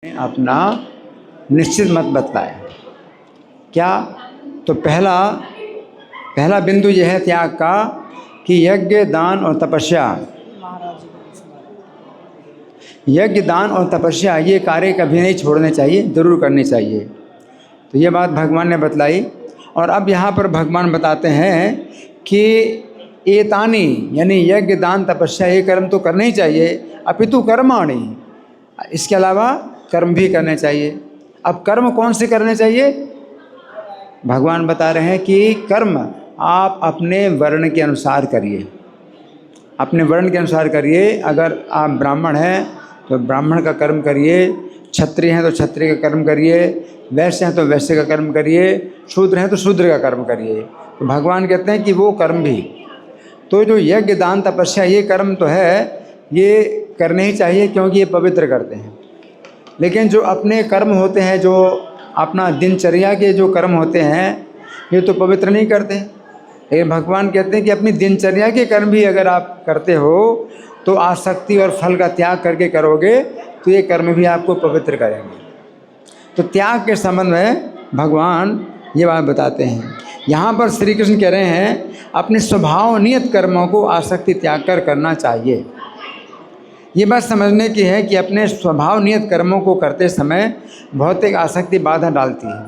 अपना निश्चित मत बतलाया। क्या? तो पहला बिंदु यह है त्याग का कि यज्ञ, दान और तपस्या, यज्ञ, दान और तपस्या ये कार्य कभी नहीं छोड़ने चाहिए, जरूर करनी चाहिए। तो ये बात भगवान ने बतलाई। और अब यहाँ पर भगवान बताते हैं कि एतानी यानी यज्ञ, दान, तपस्या ये कर्म तो करने ही चाहिए, अपितु कर्माणि, इसके अलावा कर्म भी करने चाहिए। अब कर्म कौन से करने चाहिए? भगवान बता रहे हैं कि कर्म आप अपने वर्ण के अनुसार करिए, अपने वर्ण के अनुसार करिए। अगर आप ब्राह्मण हैं तो ब्राह्मण का कर्म करिए, क्षत्रिय हैं तो क्षत्रिय का कर्म करिए, वैश्य हैं तो वैश्य का कर्म करिए, शूद्र हैं तो शूद्र का कर्म करिए। तो भगवान कहते हैं कि वो कर्म भी, तो जो यज्ञ, दान, तपस्या ये कर्म तो है, ये करने ही चाहिए क्योंकि ये पवित्र करते हैं। लेकिन जो अपने कर्म होते हैं, जो अपना दिनचर्या के जो कर्म होते हैं, ये तो पवित्र नहीं करते। लेकिन भगवान कहते हैं कि अपनी दिनचर्या के कर्म भी अगर आप करते हो तो आसक्ति और फल का त्याग करके करोगे तो ये कर्म भी आपको पवित्र करेंगे। तो त्याग के संबंध में भगवान ये बात बताते हैं। यहाँ पर श्री कृष्ण कह रहे हैं अपने स्वभाव नियत कर्मों को आसक्ति त्याग कर करना चाहिए। ये बात समझने की है कि अपने स्वभाव नियत कर्मों को करते समय भौतिक आसक्ति बाधा डालती है।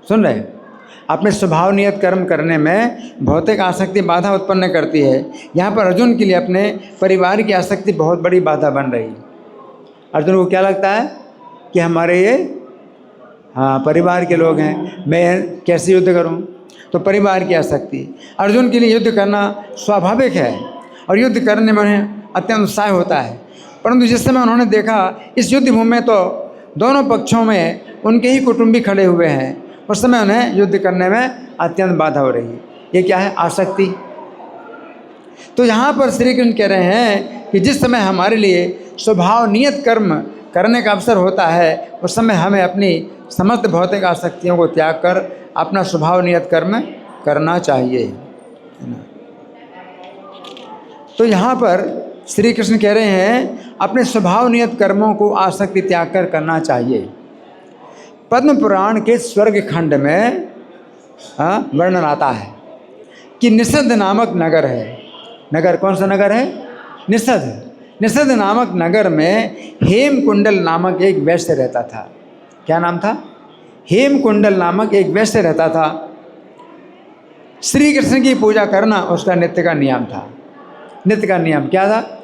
सुन रहे? अपने स्वभाव नियत कर्म करने में भौतिक आसक्ति बाधा उत्पन्न करती है। यहाँ पर अर्जुन के लिए अपने परिवार की आसक्ति बहुत बड़ी बाधा बन रही है। अर्जुन को क्या लगता है कि हमारे ये परिवार के लोग हैं, मैं कैसे युद्ध करूँ? तो परिवार की आसक्ति। अर्जुन के लिए युद्ध करना स्वाभाविक है और युद्ध करने में उन्हें अत्यंत उत्साह होता है। परंतु जिस समय उन्होंने देखा इस युद्ध भूमि में तो दोनों पक्षों में उनके ही कुटुंबी खड़े हुए हैं, उस समय उन्हें युद्ध करने में अत्यंत बाधा हो रही है। ये क्या है? आसक्ति। तो यहाँ पर श्री कृष्ण कह रहे हैं कि जिस समय हमारे लिए स्वभाव नियत कर्म करने का अवसर होता है, उस समय हमें अपनी समस्त भौतिक आसक्तियों को त्याग कर अपना स्वभाव नियत कर्म करना चाहिए। तो यहाँ पर श्री कृष्ण कह रहे हैं अपने स्वभाव नियत कर्मों को आसक्ति त्याग कर करना चाहिए। पद्म पुराण के स्वर्ग खंड में वर्णन आता है कि निषद नामक नगर है। नगर कौन सा नगर है? निषद। निषद नामक नगर में हेमकुंडल नामक एक वैश्य रहता था। क्या नाम था? हेमकुंडल नामक एक वैश्य रहता था। श्री कृष्ण की पूजा करना उसका नित्य का नियम था। नित्य का नियम क्या था?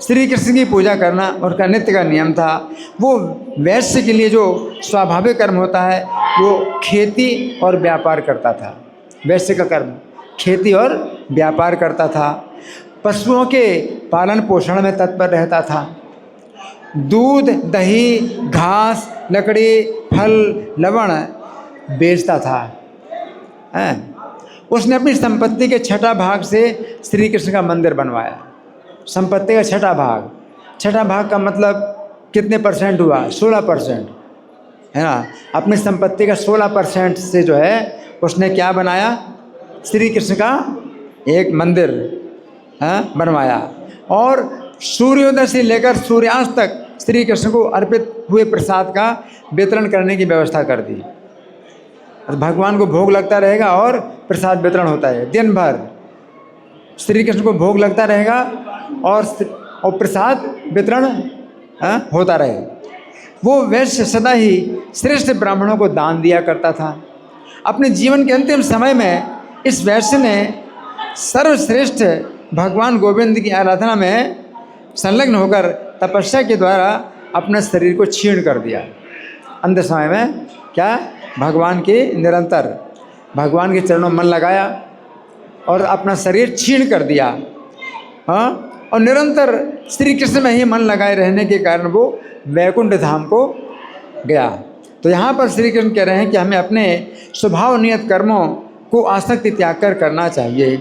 श्री कृष्ण की पूजा करना उसका नित्य का नियम था। वो वैश्य के लिए जो स्वाभाविक कर्म होता है वो खेती और व्यापार करता था। वैश्य का कर्म खेती और व्यापार करता था। पशुओं के पालन पोषण में तत्पर रहता था। दूध, दही, घास, लकड़ी, फल, लवण बेचता था। उसने अपनी संपत्ति के छठा भाग से श्री कृष्ण का मंदिर बनवाया। संपत्ति का छठा भाग, छठा भाग का मतलब कितने परसेंट हुआ? 16%, है ना। अपनी संपत्ति का 16% से जो है उसने क्या बनाया? श्री कृष्ण का एक मंदिर बनवाया। और सूर्योदय से लेकर सूर्यास्त तक श्री कृष्ण को अर्पित हुए प्रसाद का वितरण करने की व्यवस्था कर दी। भगवान को भोग लगता रहेगा और प्रसाद वितरण होता है। दिन भर श्री कृष्ण को भोग लगता रहेगा और प्रसाद वितरण होता रहे। वो वैश्य सदा ही श्रेष्ठ ब्राह्मणों को दान दिया करता था। अपने जीवन के अंतिम समय में इस वैश्य ने सर्वश्रेष्ठ भगवान गोविंद की आराधना में संलग्न होकर तपस्या के द्वारा अपने शरीर को क्षीण कर दिया। अंत समय में क्या? भगवान के निरंतर भगवान के चरणों में मन लगाया और अपना शरीर क्षीण कर दिया। और निरंतर श्री कृष्ण में ही मन लगाए रहने के कारण वो वैकुंठ धाम को गया। तो यहाँ पर श्री कृष्ण कह रहे हैं कि हमें अपने स्वभाव नियत कर्मों को आसक्ति त्याग कर करना चाहिए।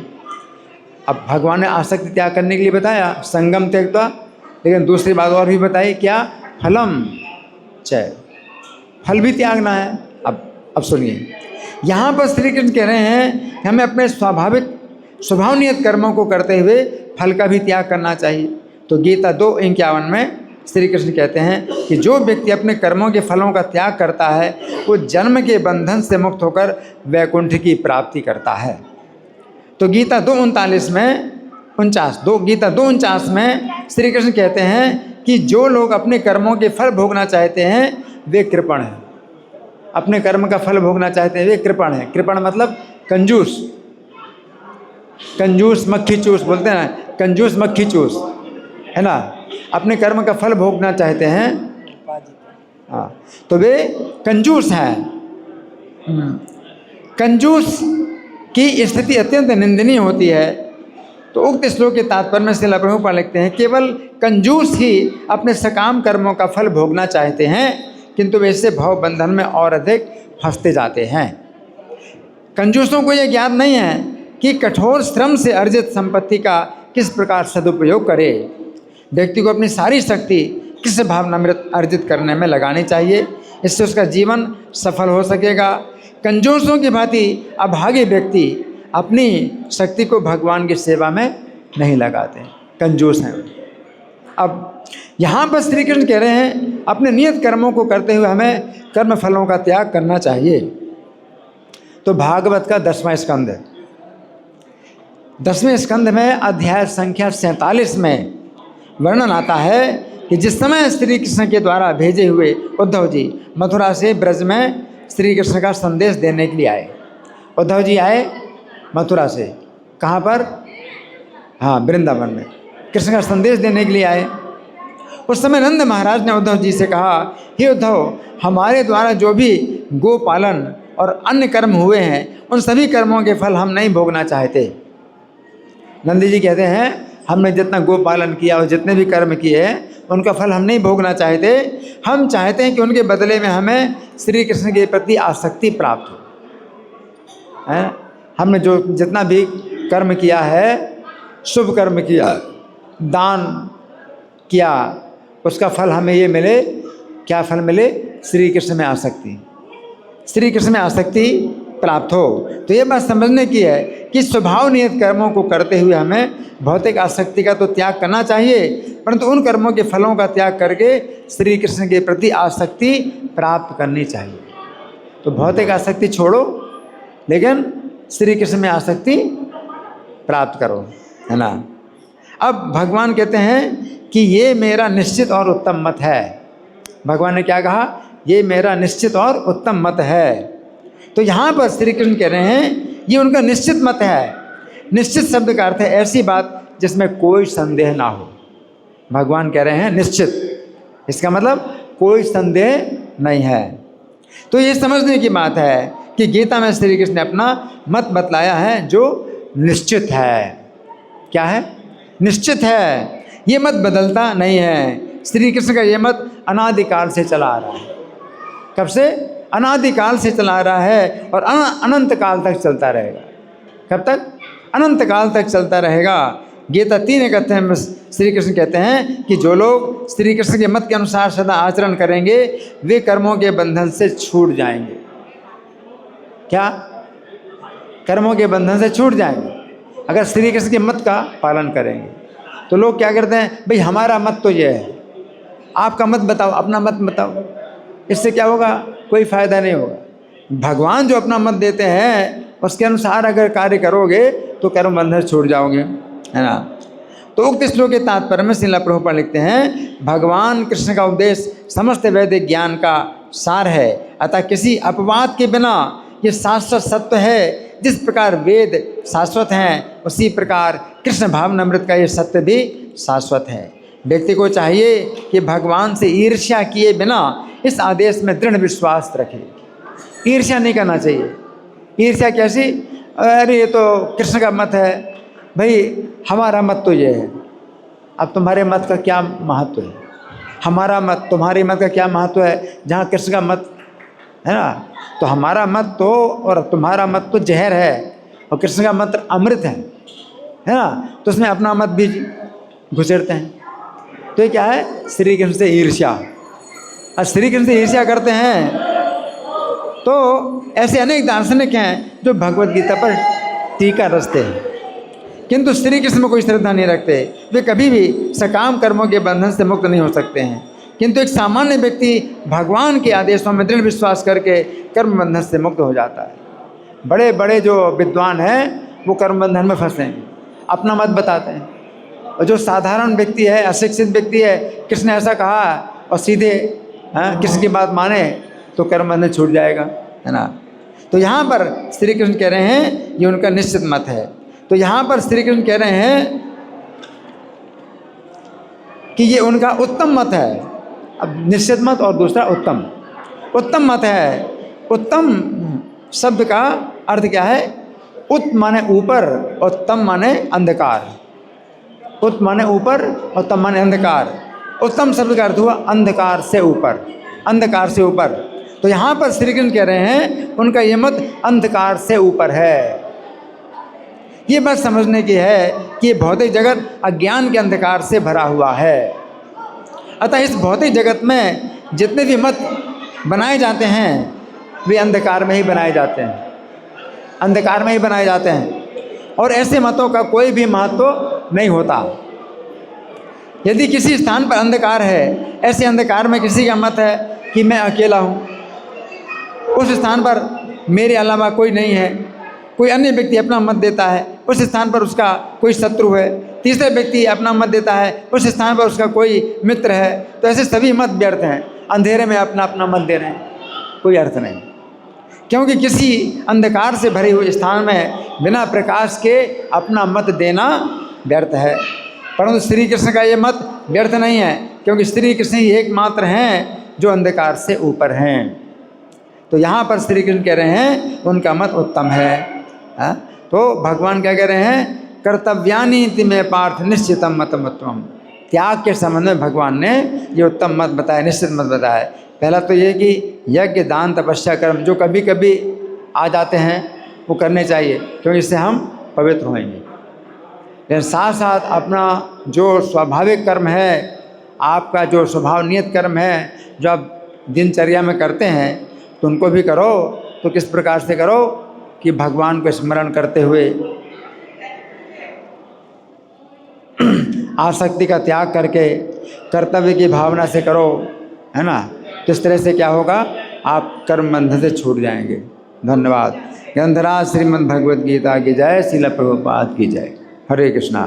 अब भगवान ने आसक्ति त्याग करने के लिए बताया संगम त्यक्त्वा, लेकिन दूसरी बात और भी बताई। क्या? फलम च, फल भी त्यागना है। अब सुनिए, यहाँ पर श्री कृष्ण कह रहे हैं कि हमें अपने स्वभाव नियत कर्मों को करते हुए फल का भी त्याग करना चाहिए। तो गीता 2:51 में श्री कृष्ण कहते हैं कि जो व्यक्ति अपने कर्मों के फलों का त्याग करता है वो जन्म के बंधन से मुक्त होकर वैकुंठ की प्राप्ति करता है। तो गीता 2:39 में 2:49 में श्री कृष्ण कहते हैं कि जो लोग अपने कर्मों के फल भोगना चाहते हैं वे कृपण हैं। अपने कर्म का फल भोगना चाहते हैं वे कृपण हैं। कृपण मतलब कंजूस, कंजूस मक्खी चूस बोलते हैं ना, कंजूस मक्खी चूस, है ना। अपने कर्म का फल भोगना चाहते हैं, हाँ, तो वे कंजूस हैं। कंजूस की स्थिति अत्यंत निंदनीय होती है। तो उक्त श्लोक के तात्पर्य में श्रील प्रभुपाद लिखते हैं केवल कंजूस ही अपने सकाम कर्मों का फल भोगना चाहते हैं, किंतु वे इससे भव बंधन में और अधिक फंसते जाते हैं। कंजूसों को यह ज्ञात नहीं है कि कठोर श्रम से अर्जित संपत्ति का किस प्रकार सदुपयोग करे। व्यक्ति को अपनी सारी शक्ति किस भावनामृत अर्जित करने में लगानी चाहिए, इससे उसका जीवन सफल हो सकेगा। कंजूसों की भांति अभागे व्यक्ति अपनी शक्ति को भगवान की सेवा में नहीं लगाते, कंजूस हैं। अब यहाँ पर श्री कृष्ण कह रहे हैं अपने नियत कर्मों को करते हुए हमें कर्म फलों का त्याग करना चाहिए। तो भागवत का 10वां स्कंद है। 10वें स्कंद में अध्याय संख्या 47 में वर्णन आता है कि जिस समय श्री कृष्ण के द्वारा भेजे हुए उद्धव जी मथुरा से ब्रज में श्री कृष्ण का संदेश देने के लिए आए। उद्धव जी आए मथुरा से, कहाँ पर? हाँ, वृंदावन में कृष्ण का संदेश देने के लिए आए। उस समय नंद महाराज ने उद्धव जी से कहा, हे उद्धव, हमारे द्वारा जो भी गोपालन और अन्य कर्म हुए हैं उन सभी कर्मों के फल हम नहीं भोगना चाहते। नंदी जी कहते हैं हमने जितना गोपालन किया और जितने भी कर्म किए हैं उनका फल हम नहीं भोगना चाहते। हम चाहते हैं कि उनके बदले में हमें श्री कृष्ण के प्रति आसक्ति प्राप्त हो। है, हमने जो जितना भी कर्म किया है, शुभ कर्म किया, दान किया, उसका फल हमें ये मिले। क्या फल मिले? श्री कृष्ण में आसक्ति, श्री कृष्ण में आसक्ति प्राप्त हो। तो ये बात समझने की है कि स्वभाव नियत कर्मों को करते हुए हमें भौतिक आसक्ति का तो त्याग करना चाहिए, परंतु उन कर्मों के फलों का त्याग करके श्री कृष्ण के प्रति आसक्ति प्राप्त करनी चाहिए। तो भौतिक आसक्ति छोड़ो, लेकिन श्री कृष्ण में आसक्ति प्राप्त करो, है ना। अब भगवान कहते हैं कि ये मेरा निश्चित और उत्तम मत है। भगवान ने क्या कहा? ये मेरा निश्चित और उत्तम मत है। तो यहाँ पर श्री कृष्ण कह रहे हैं ये उनका निश्चित मत है। निश्चित शब्द का अर्थ है ऐसी बात जिसमें कोई संदेह ना हो। भगवान कह रहे हैं निश्चित, इसका मतलब कोई संदेह नहीं है। तो ये समझने की बात है कि गीता में श्री कृष्ण ने अपना मत बतलाया है जो निश्चित है। क्या है? निश्चित है। ये मत बदलता नहीं है। श्री कृष्ण का ये मत अनादिकाल से चला आ रहा है। कब से? अनादिकाल से चला आ रहा है और अनंत काल तक चलता रहेगा। कब तक? अनंत काल तक चलता रहेगा। गीता 3 अध्याय में श्री कृष्ण कहते हैं कि जो लोग श्री कृष्ण के मत के अनुसार सदा आचरण करेंगे वे कर्मों के बंधन से छूट जाएंगे। क्या? कर्मों के बंधन से छूट जाएंगे अगर श्री कृष्ण के मत का पालन करेंगे। तो लोग क्या करते हैं, भाई हमारा मत तो ये है, आपका मत बताओ, अपना मत बताओ। इससे क्या होगा? कोई फायदा नहीं होगा। भगवान जो अपना मत देते हैं उसके अनुसार अगर कार्य करोगे तो कर्म बंधन छूट जाओगे, है ना। तो उक्त श्लोक के तात्पर्य में श्रील प्रभुपाद लिखते हैं भगवान कृष्ण का उपदेश समस्त वैदिक ज्ञान का सार है, अतः किसी अपवाद के बिना ये शाश्वत सत्य है। जिस प्रकार वेद शाश्वत हैं उसी प्रकार कृष्ण भावनामृत का ये सत्य भी शाश्वत है। व्यक्ति को चाहिए कि भगवान से ईर्ष्या किए बिना इस आदेश में दृढ़ विश्वास रखे। ईर्ष्या नहीं करना चाहिए। ईर्ष्या कैसी? अरे ये तो कृष्ण का मत है, भाई हमारा मत तो ये है। अब तुम्हारे मत का क्या महत्व है? हमारा मत, तुम्हारे मत का क्या महत्व है जहाँ कृष्ण का मत है ना। तो हमारा मत तो और तुम्हारा मत तो जहर है और कृष्ण का मत अमृत है ना। तो उसमें अपना मत भी घुसेड़ते हैं। तो ये क्या है? श्री कृष्ण से ईर्ष्या। और श्री कृष्ण से ईर्ष्या करते हैं तो ऐसे अनेक दार्शनिक हैं जो भगवत गीता पर टीका रचते हैं। किंतु श्री कृष्ण में कोई श्रद्धा नहीं रखते, वे कभी भी सकाम कर्मों के बंधन से मुक्त नहीं हो सकते हैं। किंतु एक सामान्य व्यक्ति भगवान के आदेशों में दृढ़ विश्वास करके कर्म बंधन से मुक्त हो जाता है। बड़े बड़े जो विद्वान हैं वो कर्म बंधन में फंसे हैं, अपना मत बताते हैं, और जो साधारण व्यक्ति है, अशिक्षित व्यक्ति है, कृष्ण ऐसा कहा और सीधे कृष्ण की बात माने तो कर्म बंधन छूट जाएगा, है ना। तो यहाँ पर श्री कृष्ण कह रहे हैं ये उनका निश्चित मत है। तो यहाँ पर श्री कृष्ण कह रहे हैं कि ये उनका उत्तम मत है। अब निश्चित मत और दूसरा उत्तम, उत्तम मत है। उत्तम शब्द का अर्थ क्या है? उत माने ऊपर और तम माने अंधकार। उत माने ऊपर और तम माने अंधकार। उत्तम शब्द का अर्थ हुआ अंधकार से ऊपर, अंधकार से ऊपर। तो यहाँ पर श्री कृष्ण कह रहे हैं उनका ये मत अंधकार से ऊपर है। ये बात समझने की है कि भौतिक जगत अज्ञान के अंधकार से भरा हुआ है। अतः इस भौतिक जगत में जितने भी मत बनाए जाते हैं वे अंधकार में ही बनाए जाते हैं, अंधकार में ही बनाए जाते हैं, और ऐसे मतों का कोई भी महत्व नहीं होता। यदि किसी स्थान पर अंधकार है, ऐसे अंधकार में किसी का मत है कि मैं अकेला हूँ, उस स्थान पर मेरे अलावा कोई नहीं है, कोई अन्य व्यक्ति अपना मत देता है, उस स्थान पर उसका कोई शत्रु है, तीसरा व्यक्ति अपना मत देता है, उस स्थान पर उसका कोई मित्र है, तो ऐसे सभी मत व्यर्थ हैं। अंधेरे में अपना अपना मत दे रहे हैं, कोई अर्थ नहीं, क्योंकि किसी अंधकार से भरे हुए स्थान में बिना प्रकाश के अपना मत देना व्यर्थ है। परंतु श्री कृष्ण का ये मत व्यर्थ नहीं है, क्योंकि श्री कृष्ण ही एकमात्र हैं जो अंधकार से ऊपर हैं। तो यहाँ पर श्री कृष्ण कह रहे हैं उनका मत उत्तम है। तो भगवान क्या कह रहे हैं? कर्तव्यानि इति मे पार्थ निश्चितम मतम उत्तमम। त्याग के संबंध में भगवान ने ये उत्तम मत बताया, निश्चित मत बताया। पहला तो ये कि यज्ञ दान तपस्या कर्म जो कभी कभी आ जाते हैं वो करने चाहिए, क्योंकि इससे हम पवित्र होंगे। लेकिन साथ साथ अपना जो स्वाभाविक कर्म है, आपका जो स्वभाव नियत कर्म है, जो आप दिनचर्या में करते हैं, तो उनको भी करो। तो किस प्रकार से करो कि भगवान को स्मरण करते हुए, आसक्ति का त्याग करके कर्तव्य की भावना से करो, है ना। तो इस तरह से क्या होगा, आप कर्म बंधन से छूट जाएंगे। धन्यवाद। ग्रंथराज श्रीमद् भगवद गीता की जय, श्रील प्रभुपाद की जय। हरे कृष्णा।